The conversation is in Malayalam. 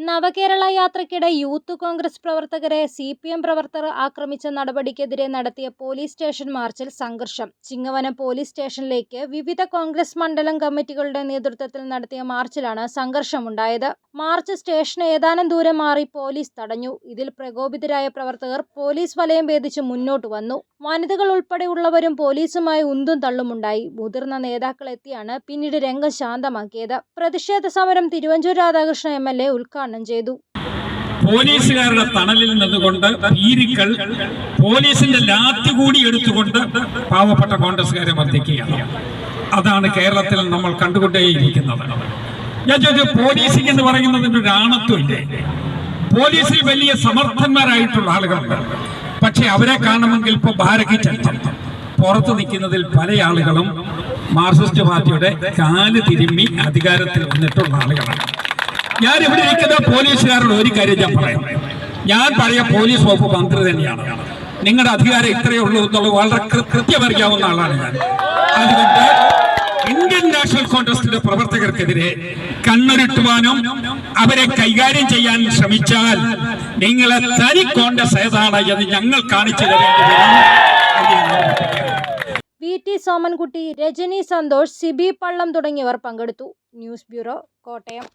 നവകേരള യാത്രയ്ക്കിടെ യൂത്ത് കോൺഗ്രസ് പ്രവർത്തകരെ CPM പ്രവർത്തകർ ആക്രമിച്ച നടപടിക്കെതിരെ നടത്തിയ പോലീസ് സ്റ്റേഷൻ മാർച്ചിൽ സംഘർഷം. ചിങ്ങവനം പോലീസ് സ്റ്റേഷനിലേക്ക് വിവിധ കോൺഗ്രസ് മണ്ഡലം കമ്മിറ്റികളുടെ നേതൃത്വത്തിൽ നടത്തിയ മാർച്ചിലാണ് സംഘർഷമുണ്ടായത്. മാർച്ച് സ്റ്റേഷന് ഏതാനും ദൂരം മാറി പോലീസ് തടഞ്ഞു. ഇതിൽ പ്രകോപിതരായ പ്രവർത്തകർ പോലീസ് വലയം ഭേദിച്ച് മുന്നോട്ട് വന്നു. വനിതകൾ ഉൾപ്പെടെയുള്ളവരും പോലീസുമായി ഉന്തും തള്ളുമുണ്ടായി. മുതിർന്ന നേതാക്കൾ എത്തിയാണ് പിന്നീട് രംഗം ശാന്തമാക്കിയത്. പ്രതിഷേധ സമരം തിരുവഞ്ചൂർ രാധാകൃഷ്ണൻ MLA ഉദ്ഘാടനം ചെയ്തു. പോലീസുകാരുടെ തണലിൽ നിന്നുകൊണ്ട് ഭീരുക്കൾ പോലീസിന്റെ ലാത്തി കൂടി എടുത്തുകൊണ്ട് പാവപ്പെട്ട കോൺഗ്രസുകാരെ മർദ്ദിക്കുകയാണ്. അതാണ് കേരളത്തിൽ നമ്മൾ കണ്ടുകൊണ്ടേയിരിക്കുന്നത്. ഞാൻ ചോദിച്ചു, പോലീസിംഗ് എന്ന് പറയുന്നതിന് ഒരു ആണത്വമില്ലേ? പോലീസിൽ വലിയ സമർത്ഥന്മാരായിട്ടുള്ള ആളുകളുണ്ട്. പക്ഷെ അവരെ കാണുമെങ്കിൽ ഇപ്പോൾ ഭാരതി ചരിത്രം പുറത്തു നിൽക്കുന്നതിൽ പല ആളുകളും മാർക്സിസ്റ്റ് പാർട്ടിയുടെ കാല് തിരുമ്മി അധികാരത്തിൽ വന്നിട്ടുള്ള ആളുകളാണ്. ഞാൻ ഇവിടെ ഇരിക്കുന്ന പോലീസുകാരോട് ഒരു കാര്യം ഞാൻ പറയാം, പോലീസ് വകുപ്പ് മന്ത്രി തന്നെയാണ്. നിങ്ങളുടെ അധികാരം ഇത്രയേ ഉള്ളൂ എന്നുള്ളത് വളരെ കൃത്യമറിയാവുന്ന ആളാണ് ഞാൻ. അതുകൊണ്ട് ഇന്ത്യൻ നാഷണൽ കോൺഗ്രസിന്റെ പ്രവർത്തകർക്കെതിരെ കണ്ണുരുട്ടുവാനും അവരെ കൈകാര്യം ചെയ്യാൻ ശ്രമിച്ചാൽ നിങ്ങളെ തനി കോൺഗ്രസ് ഏതാണ് എന്ന് ഞങ്ങൾ കാണിച്ചു തരേണ്ടി വരും. VT സോമൻകുട്ടി, രജനി സന്തോഷ്, സിബി പള്ളം തുടങ്ങിയവർ പങ്കെടുത്തു. News bureau, Kottayam.